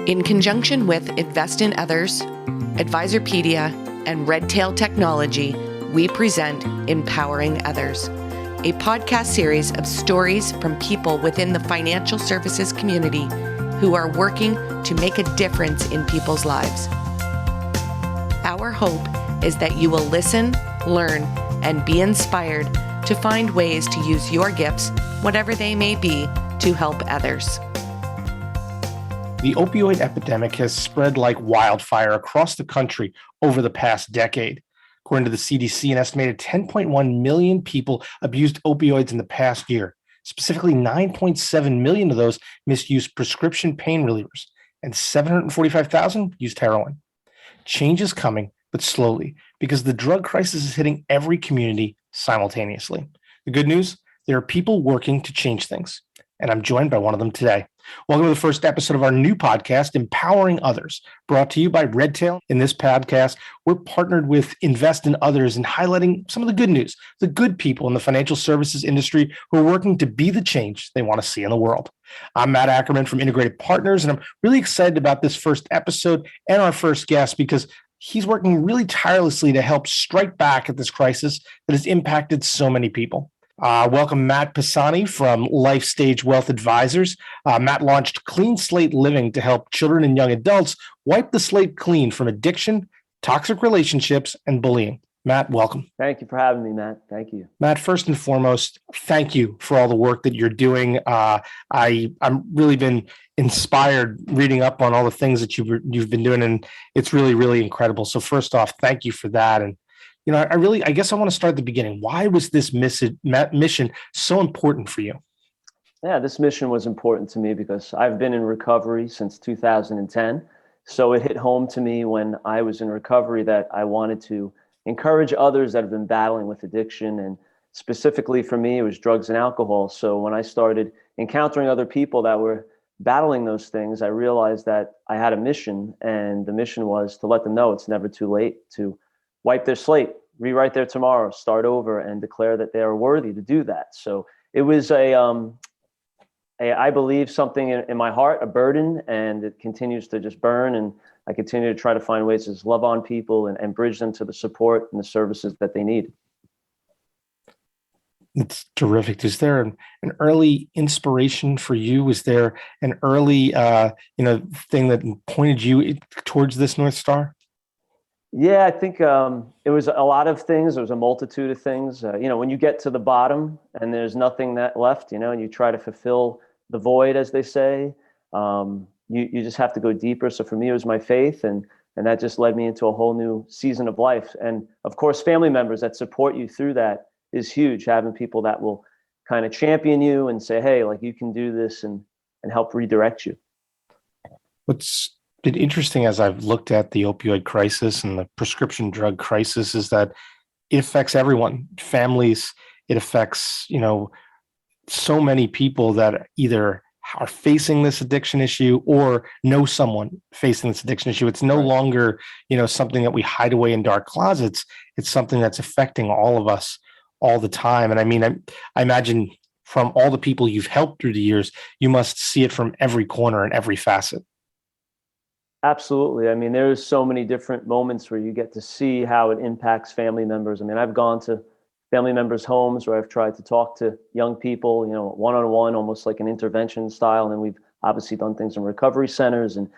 In conjunction with Invest in Others, Advisorpedia, and Redtail Technology, we present Empowering Others, a podcast series of stories from people within the financial services community who are working to make a difference in people's lives. Our hope is that you will listen, learn, and be inspired to find ways to use your gifts, whatever they may be, to help others. The opioid epidemic has spread like wildfire across the country over the past decade. According to the CDC, an estimated 10.1 million people abused opioids in the past year. Specifically, 9.7 million of those misused prescription pain relievers, and 745,000 used heroin. Change is coming, but slowly, because the drug crisis is hitting every community simultaneously. The good news, there are people working to change things, and I'm joined by one of them today. Welcome to the first episode of our new podcast, Empowering Others, brought to you by Redtail. In this podcast, we're partnered with Invest in Others and highlighting some of the good news, the good people in the financial services industry who are working to be the change they want to see in the world. I'm Matt Ackermann from Integrated Partners, and I'm really excited about this first episode and our first guest because he's working really tirelessly to help strike back at this crisis that has impacted so many people. Welcome, Matt Pisani from Life Stage Wealth Advisors. Matt launched Clean Slate Living to help children and young adults wipe the slate clean from addiction, toxic relationships, and bullying. Matt, welcome. Thank you for having me, Matt. Thank you. Matt, first and foremost, thank you for all the work that you're doing. I'm really been inspired reading up on all the things that you've been doing, and it's really, really incredible. So first off, thank you for that. And I guess I want to start at the beginning. Why was this mission so important for you? Yeah, this mission was important to me because I've been in recovery since 2010. So it hit home to me when I was in recovery that I wanted to encourage others that have been battling with addiction. And specifically for me, it was drugs and alcohol. So when I started encountering other people that were battling those things, I realized that I had a mission. And the mission was to let them know it's never too late to wipe their slate, rewrite their tomorrow, start over, and declare that they are worthy to do that. So it was I believe something in my heart, a burden, and it continues to just burn. And I continue to try to find ways to just love on people and bridge them to the support and the services that they need. It's terrific. Is there an early inspiration for you? Was there an early, thing that pointed you towards this North Star? Yeah, I think it was a lot of things. There was a multitude of things. When you get to the bottom and there's nothing that left, and you try to fulfill the void, as they say, you just have to go deeper. So for me, it was my faith, and that just led me into a whole new season of life. And of course, family members that support you through that is huge. Having people that will kind of champion you and say, hey, like, you can do this, and help redirect you. What's been interesting as I've looked at the opioid crisis and the prescription drug crisis is that it affects everyone, families. It affects, so many people that either are facing this addiction issue or know someone facing this addiction issue. It's no longer, something that we hide away in dark closets. It's something that's affecting all of us all the time. And I mean, I imagine from all the people you've helped through the years, you must see it from every corner and every facet. Absolutely. I mean, there's so many different moments where you get to see how it impacts family members. I mean, I've gone to family members' homes where I've tried to talk to young people, one-on-one, almost like an intervention style. And then we've obviously done things in recovery centers and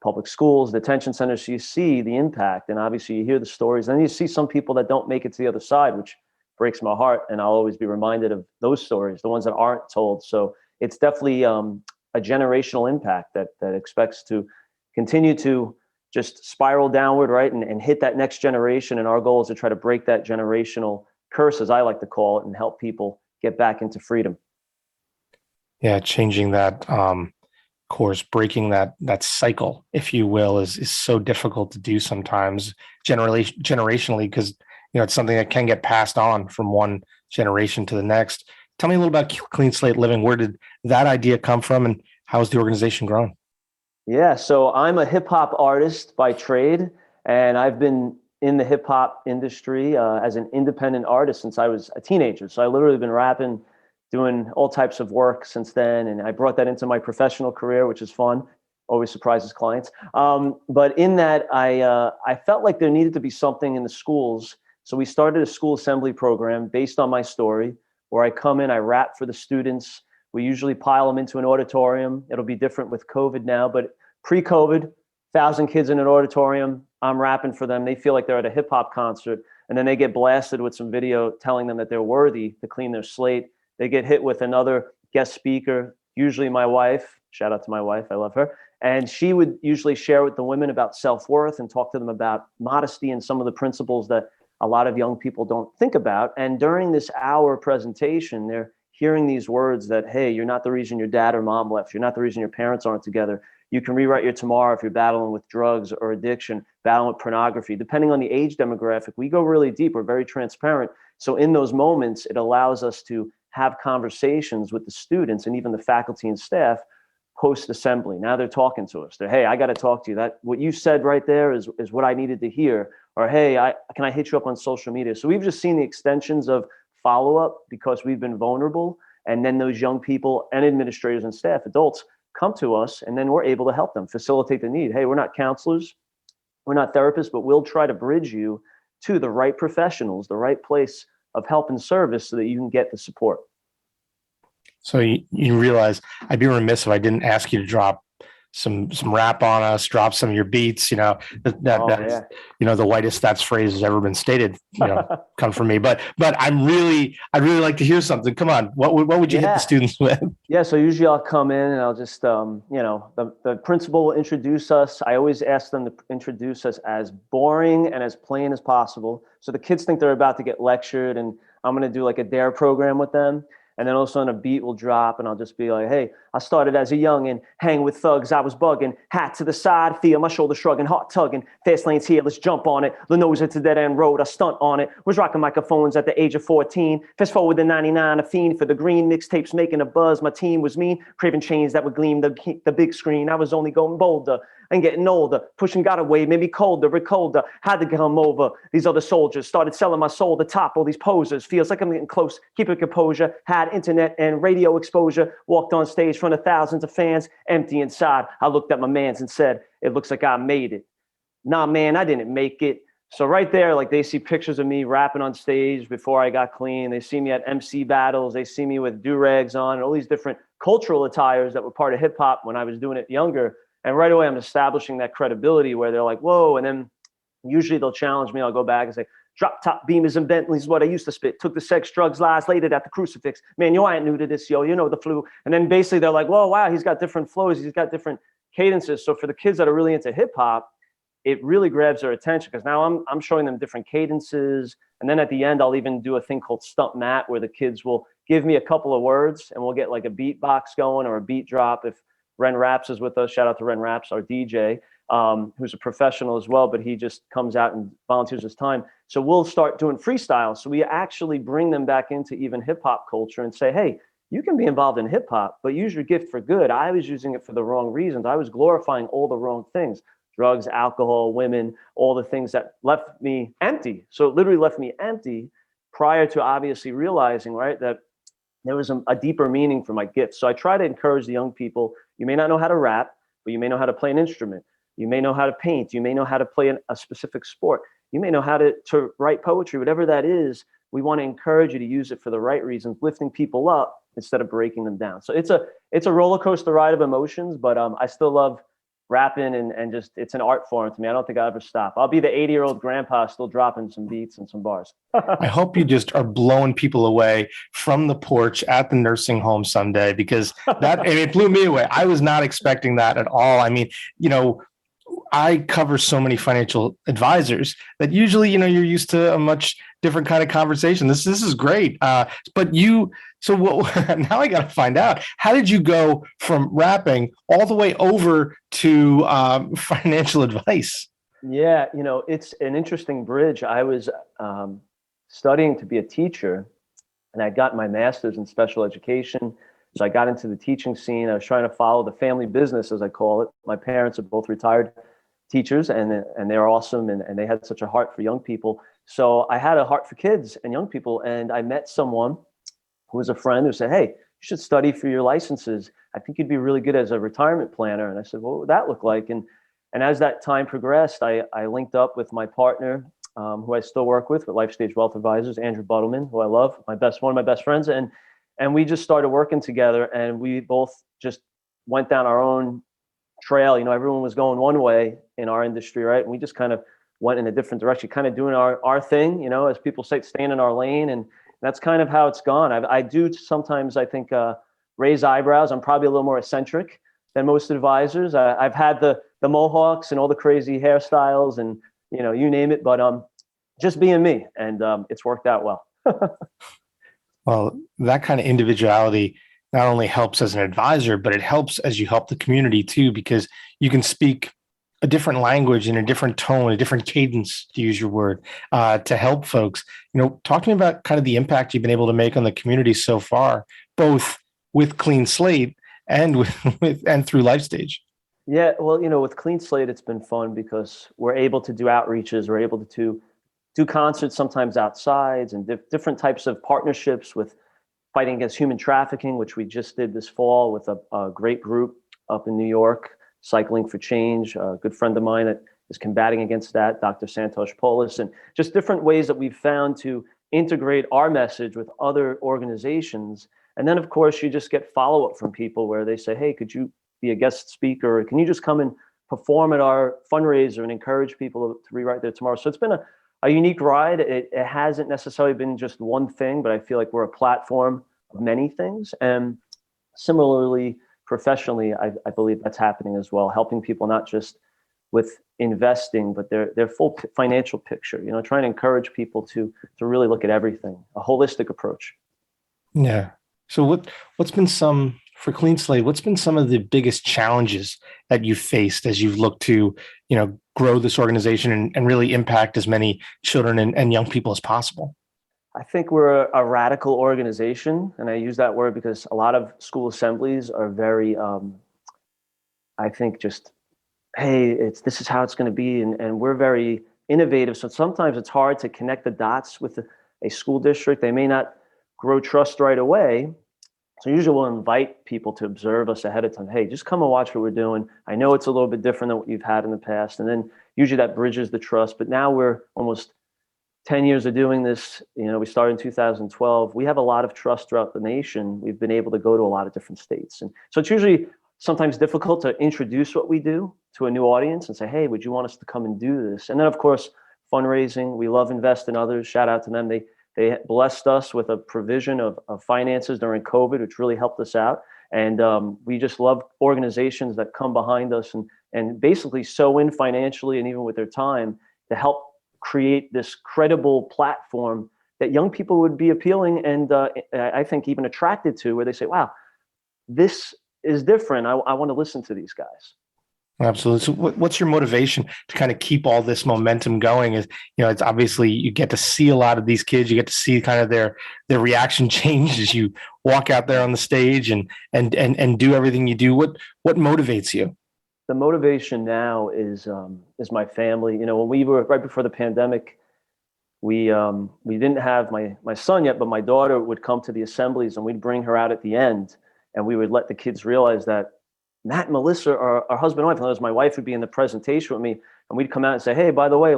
public schools, detention centers. So you see the impact, and obviously you hear the stories. And then you see some people that don't make it to the other side, which breaks my heart. And I'll always be reminded of those stories, the ones that aren't told. So it's definitely a generational impact that expects to continue to just spiral downward, right? And hit that next generation. And our goal is to try to break that generational curse, as I like to call it, and help people get back into freedom. Yeah, changing that course, breaking that cycle, if you will, is so difficult to do sometimes generationally, because it's something that can get passed on from one generation to the next. Tell me a little about Clean Slate Living. Where did that idea come from, and how has the organization grown? Yeah, so I'm a hip hop artist by trade, and I've been in the hip hop industry as an independent artist since I was a teenager. So I literally been rapping, doing all types of work since then. And I brought that into my professional career, which is fun. always surprises clients. But in that, I felt like there needed to be something in the schools. So we started a school assembly program based on my story, where I come in, I rap for the students. We usually pile them into an auditorium. It'll be different with COVID now, but pre-COVID, 1,000 kids in an auditorium, I'm rapping for them. They feel like they're at a hip hop concert, and then they get blasted with some video telling them that they're worthy to clean their slate. They get hit with another guest speaker, usually my wife. Shout out to my wife, I love her. And she would usually share with the women about self-worth and talk to them about modesty and some of the principles that a lot of young people don't think about. And during this hour presentation, they're hearing these words that, hey, you're not the reason your dad or mom left. You're not the reason your parents aren't together. You can rewrite your tomorrow if you're battling with drugs or addiction, battling with pornography. Depending on the age demographic, we go really deep. We're very transparent. So in those moments, it allows us to have conversations with the students and even the faculty and staff post-assembly. Now they're talking to us. They're, hey, I got to talk to you. That what you said right there is what I needed to hear. Or, hey, can I hit you up on social media? So we've just seen the extensions of follow-up because we've been vulnerable. And then those young people and administrators and staff, adults, come to us, and then we're able to help them facilitate the need. Hey, we're not counselors, we're not therapists, but we'll try to bridge you to the right professionals, the right place of help and service so that you can get the support. So you realize I'd be remiss if I didn't ask you to drop some rap on us, drop some of your beats, that's, the whitest that's phrase has ever been stated, come from me. But I'd really like to hear something. Come on. What would you hit the students with? Yeah. So usually I'll come in and I'll just, the principal will introduce us. I always ask them to introduce us as boring and as plain as possible. So the kids think they're about to get lectured, and I'm going to do like a DARE program with them. And then all of a sudden a beat will drop and I'll just be like, hey, I started as a youngin', hang with thugs, I was bugging, hat to the side, feel my shoulder shrugging, heart tugging, fast lane's here, let's jump on it. The nose it's a dead end road, I stunt on it. Was rocking microphones at the age of 14. Fast forward to 99, a fiend for the green, mixtapes making a buzz. My team was mean, craving chains that would gleam the big screen. I was only going bolder and getting older. Pushing got away, made me colder, had to come over. These other soldiers started selling my soul to top all these posers. Feels like I'm getting close, keeping composure. Had internet and radio exposure. Walked on stage in front of thousands of fans, empty inside. I looked at my mans and said, it looks like I made it. Nah, man, I didn't make it. So right there, like they see pictures of me rapping on stage before I got clean. They see me at MC battles. They see me with do-rags on and all these different cultural attires that were part of hip hop when I was doing it younger. And right away, I'm establishing that credibility where they're like, whoa. And then usually they'll challenge me. I'll go back and say, drop top Beamers and Bentleys is what I used to spit. Took the sex, drugs, lies, laid it at the crucifix. Man, you ain't new to this, yo. You know the flu. And then basically they're like, whoa, wow, he's got different flows. He's got different cadences. So for the kids that are really into hip hop, it really grabs their attention because now I'm showing them different cadences. And then at the end, I'll even do a thing called Stump Matt where the kids will give me a couple of words and we'll get like a beatbox going or a beat drop. If Ren Raps is with us. Shout out to Ren Raps, our DJ, who's a professional as well, but he just comes out and volunteers his time. So we'll start doing freestyle. So we actually bring them back into even hip hop culture and say, hey, you can be involved in hip hop, but use your gift for good. I was using it for the wrong reasons. I was glorifying all the wrong things, drugs, alcohol, women, all the things that left me empty. So it literally left me empty prior to obviously realizing, right, that there was a deeper meaning for my gifts. So I try to encourage the young people. You may not know how to rap, but you may know how to play an instrument. You may know how to paint. You may know how to play a specific sport. You may know how to write poetry, whatever that is. We want to encourage you to use it for the right reasons, lifting people up instead of breaking them down. So it's a roller coaster ride of emotions, but I still love rapping and just, it's an art form to me. I don't think I'll ever stop. I'll be the 80-year-old grandpa still dropping some beats and some bars. I hope you just are blowing people away from the porch at the nursing home someday, because it blew me away. I was not expecting that at all. I mean, I cover so many financial advisors that usually, you're used to a much different kind of conversation. This is great. But now I got to find out, how did you go from rapping all the way over to financial advice? Yeah, it's an interesting bridge. I was studying to be a teacher, and I got my master's in special education. So I got into the teaching scene. I was trying to follow the family business, as I call it. My parents are both retired teachers, and they're awesome, and they had such a heart for young people. So I had a heart for kids and young people, and I met someone who was a friend who said, hey, should study for your licenses. I think you'd be really good as a retirement planner. And I said, well, what would that look like? And as that time progressed, I linked up with my partner, who I still work with Life Stage Wealth Advisors, Andrew Buttleman, who I love, one of my best friends. And we just started working together, and we both just went down our own trail. Everyone was going one way in our industry, right? And we just kind of went in a different direction, kind of doing our thing, as people say, staying in our lane. And that's kind of how it's gone. I do sometimes, I think, raise eyebrows. I'm probably a little more eccentric than most advisors. I've had the mohawks and all the crazy hairstyles and, you name it, but just being me, and it's worked out well. Well, that kind of individuality not only helps as an advisor, but it helps as you help the community too, because you can speak a different language in a different tone, a different cadence, to use your word, to help folks. Talk to me about kind of the impact you've been able to make on the community so far, both with Clean Slate and and through LifeStage. Yeah, well, with Clean Slate, it's been fun because we're able to do outreaches, we're able to do concerts sometimes outside, and different types of partnerships with fighting against human trafficking, which we just did this fall with a great group up in New York, Cycling for Change. A good friend of mine that is combating against that, Dr. Santosh Polis, and just different ways that we've found to integrate our message with other organizations. And then, of course, you just get follow-up from people where they say, hey, could you be a guest speaker? Or can you just come and perform at our fundraiser and encourage people to rewrite their tomorrow? So it's been a unique ride. It hasn't necessarily been just one thing, but I feel like we're a platform of many things. And similarly, professionally, I believe that's happening as well, helping people not just with investing, but their full financial picture, trying to encourage people to really look at everything, a holistic approach. Yeah. So what's been for Clean Slate, what's been some of the biggest challenges that you've faced as you've looked to, grow this organization and really impact as many children and young people as possible? I think we're a radical organization, and I use that word because a lot of school assemblies are very, I think, just, hey, this is how it's going to be, and we're very innovative. So sometimes it's hard to connect the dots with a school district. They may not grow trust right away. So usually we'll invite people to observe us ahead of time. Hey, just come and watch what we're doing. I know it's a little bit different than what you've had in the past. And then usually that bridges the trust. But now we're almost 10 years of doing this. We started in 2012. We have a lot of trust throughout the nation. We've been able to go to a lot of different states. And so it's usually sometimes difficult to introduce what we do to a new audience and say, hey, would you want us to come and do this? And then, of course, fundraising. We love Invest in Others. Shout out to them. They blessed us with a provision of finances during COVID, which really helped us out. And we just love organizations that come behind us and basically sew in financially and even with their time to help create this credible platform that young people would be appealing and I think even attracted to, where they say, wow, this is different. I want to listen to these guys. Absolutely. So what's your motivation to kind of keep all this momentum going? Is, it's obviously you get to see a lot of these kids, you get to see kind of their reaction change as you walk out there on the stage and do everything you do. What motivates you? The motivation now is my family. When we were right before the pandemic, we didn't have my son yet, but my daughter would come to the assemblies and we'd bring her out at the end and we would let the kids realize that Matt and Melissa are our husband and wife. In other words, my wife would be in the presentation with me and we'd come out and say, hey, by the way,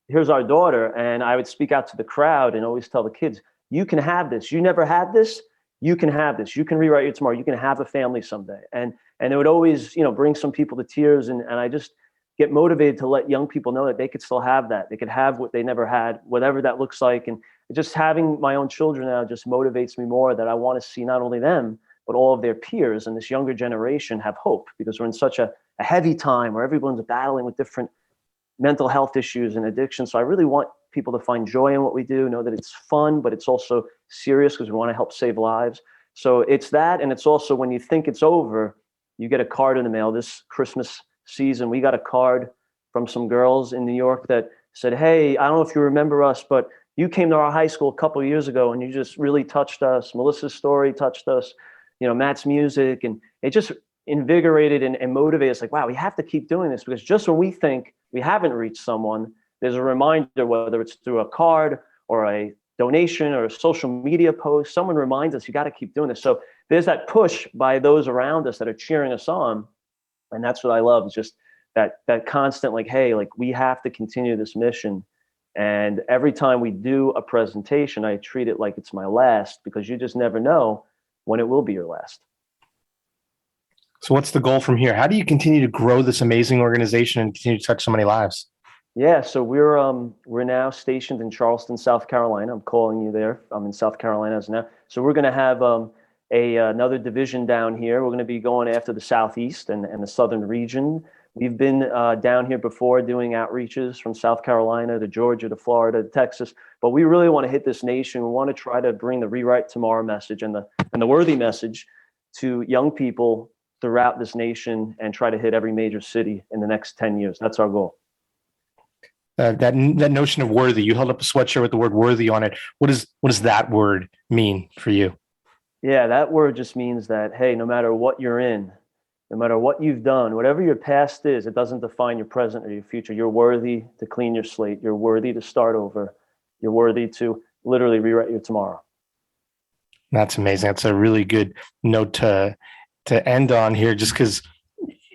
here's our daughter. And I would speak out to the crowd and always tell the kids, you can have this. You never had this. You can have this. You can rewrite your tomorrow. You can have a family someday. And it would always, bring some people to tears. And I just get motivated to let young people know that they could still have that. They could have what they never had, whatever that looks like. And just having my own children now just motivates me more, that I want to see not only them, but all of their peers and this younger generation have hope, because we're in such a heavy time where everyone's battling with different mental health issues and addiction. So I really want people to find joy in what we do, know that it's fun, but it's also serious because we want to help save lives. So it's that. And it's also when you think it's over, you get a card in the mail. This Christmas season, we got a card from some girls in New York that said, hey, I don't know if you remember us, but you came to our high school a couple of years ago and you just really touched us. Melissa's story touched us. Matt's music, and it just invigorated and motivated us. Like, wow, we have to keep doing this, because just when we think we haven't reached someone, there's a reminder, whether it's through a card or a donation or a social media post, someone reminds us, you got to keep doing this. So there's that push by those around us that are cheering us on. And that's what I love, is just that constant, like, hey, like, we have to continue this mission. And every time we do a presentation, I treat it like it's my last, because you just never know when it will be your last. So what's the goal from here? How do you continue to grow this amazing organization and continue to touch so many lives? Yeah, so we're now stationed in Charleston, South Carolina. I'm calling you there. I'm in South Carolina as now. So we're going to have another division down here. We're going to be going after the Southeast and the Southern region. We've been down here before doing outreaches from South Carolina to Georgia to Florida to Texas, but we really want to hit this nation. We want to try to bring the Rewrite Tomorrow message and the worthy message to young people throughout this nation, and try to hit every major city in the next 10 years. That's our goal. That notion of worthy, you held up a sweatshirt with the word worthy on it. What does that word mean for you? Yeah, that word just means that, hey, no matter what you're in, no matter what you've done, whatever your past is, it doesn't define your present or your future. You're worthy to clean your slate. You're worthy to start over. You're worthy to literally rewrite your tomorrow. That's amazing. That's a really good note to end on here, just because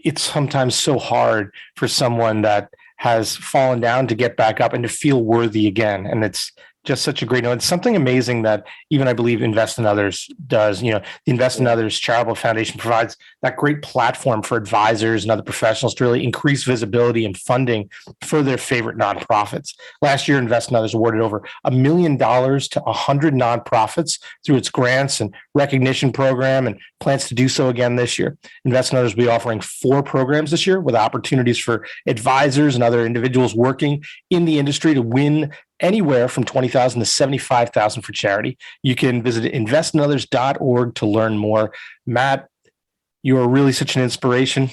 it's sometimes so hard for someone that has fallen down to get back up and to feel worthy again. And it's just such a great note. It's something amazing that even I believe Invest in Others does. The Invest in Others Charitable Foundation provides that great platform for advisors and other professionals to really increase visibility and funding for their favorite nonprofits. Last year, Invest in Others awarded over $1 million to 100 nonprofits through its grants and recognition program, and plans to do so again this year. Invest in Others will be offering 4 programs this year with opportunities for advisors and other individuals working in the industry to win anywhere from $20,000 to $75,000 for charity. You can visit investinothers.org to learn more. Matt, you are really such an inspiration.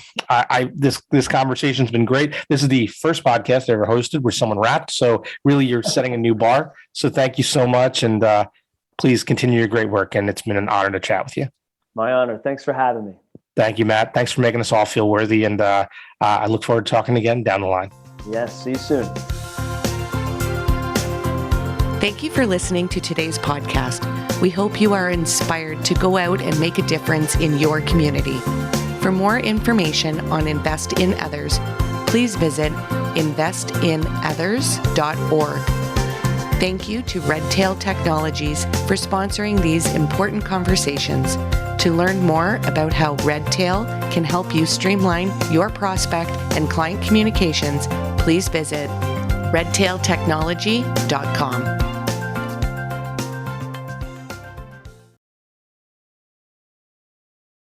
This conversation's been great. This is the first podcast I ever hosted where someone rapped. So really, you're setting a new bar. So thank you so much. And please continue your great work. And it's been an honor to chat with you. My honor. Thanks for having me. Thank you, Matt. Thanks for making us all feel worthy. And I look forward to talking again down the line. Yes. See you soon. Thank you for listening to today's podcast. We hope you are inspired to go out and make a difference in your community. For more information on Invest in Others, please visit investinothers.org. Thank you to Redtail Technologies for sponsoring these important conversations. To learn more about how Redtail can help you streamline your prospect and client communications, please visit redtailtechnology.com.